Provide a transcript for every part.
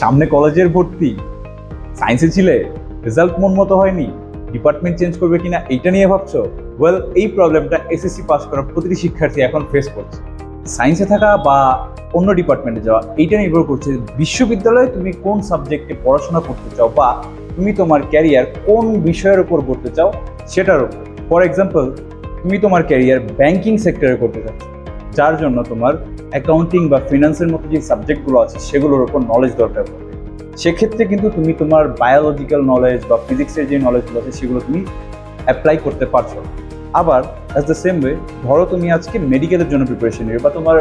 সামনে কলেজের ভর্তি, সায়েন্সে ছিলে, রেজাল্ট মন মতো হয়নি, ডিপার্টমেন্ট চেঞ্জ করবে কিনা এইটা নিয়ে ভাবছো। ওয়েল, এই প্রবলেমটা এসএসসি পাস করা প্রতিটি শিক্ষার্থী এখন ফেস করছে। সায়েন্সে থাকা বা অন্য ডিপার্টমেন্টে যাওয়া এইটা নির্ভর করছে বিশ্ববিদ্যালয়ে তুমি কোন সাবজেক্টে পড়াশোনা করতে চাও বা তুমি তোমার ক্যারিয়ার কোন বিষয়ের উপর করতে চাও সেটার উপর। ফর এক্সাম্পল, তুমি তোমার ক্যারিয়ার ব্যাংকিং সেক্টরে করতে চাচ্ছ, যার জন্য তোমার অ্যাকাউন্টিং বা ফিনান্সের মতো যে সাবজেক্টগুলো আছে সেগুলোর উপর নলেজ দরকার পড়বে। সেক্ষেত্রে কিন্তু তুমি তোমার বায়োলজিক্যাল নলেজ বা ফিজিক্সের যে নলেজগুলো আছে সেগুলো তুমি অ্যাপ্লাই করতে পারছো। আবার অ্যাজ দ্য সেম ওয়ে, ধরো তুমি আজকে মেডিকেলের জন্য প্রিপারেশন নিবে বা তোমার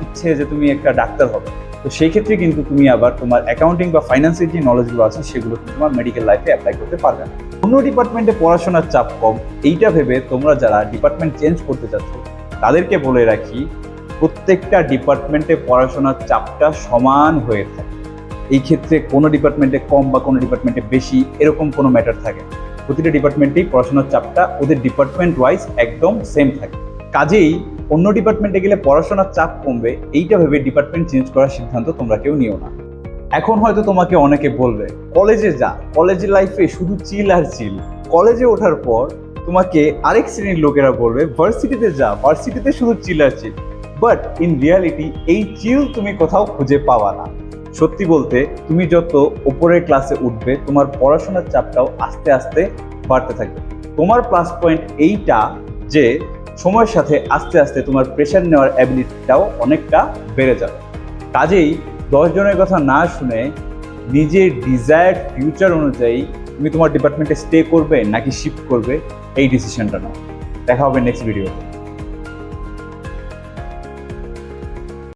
ইচ্ছে যে তুমি একটা ডাক্তার হবে, তো সেই ক্ষেত্রে কিন্তু তুমি আবার তোমার অ্যাকাউন্টিং বা ফাইন্যান্সের যে নলেজগুলো আছে সেগুলো তোমার মেডিকেল লাইফে অ্যাপ্লাই করতে পারবে না। অন্য ডিপার্টমেন্টে পড়াশোনার চাপ কম, এইটা ভেবে তোমরা যারা ডিপার্টমেন্ট চেঞ্জ করতে চাচ্ছ তাদেরকে বলে রাখি, প্রত্যেকটা ডিপার্টমেন্টে পড়াশোনার চাপটা সমান হয়ে থাকে। এই ক্ষেত্রে কোনো ডিপার্টমেন্টে কম বা কোনো ডিপার্টমেন্টে বেশি এরকম কোনো ম্যাটার থাকে না। প্রতিটা ডিপার্টমেন্টেই পড়াশোনার চাপটা ওদের ডিপার্টমেন্ট ওয়াইজ একদম সেম থাকে। কাজেই অন্য ডিপার্টমেন্টে গেলে পড়াশোনার চাপ কমবে এইটা ভেবে ডিপার্টমেন্ট চেঞ্জ করার সিদ্ধান্ত তোমরা কেউ নিও না। এখন হয়তো তোমাকে অনেকে বলবে, কলেজে যা, কলেজের লাইফে শুধু চিল আর চিল। কলেজে ওঠার পর তোমাকে আরেক শ্রেণীর লোকেরা বলবে, ভার্সিটিতে যা, ভার্সিটিতে শুধু চিল আর চিল। বাট ইন রিয়ালিটি এই চিল তুমি কোথাও খুঁজে পাওয়া না। সত্যি বলতে, তুমি যত উপরের ক্লাসে উঠবে তোমার পড়াশোনার চাপটাও আস্তে আস্তে বাড়তে থাকবে। তোমার প্লাস পয়েন্ট এইটা যে সময়ের সাথে আস্তে আস্তে তোমার প্রেশার নেওয়ার অ্যাবিলিটিটাও অনেকটা বেড়ে যাবে। কাজেই 10 জনের কথা না শুনে নিজের ডিজায়ার্ড ফিউচার অনুযায়ী তুমি তোমার ডিপার্টমেন্টে স্টে করবে নাকি শিফট করবে, এই ডিসিশনটা নাও। দেখা হবে নেক্সট ভিডিওতে।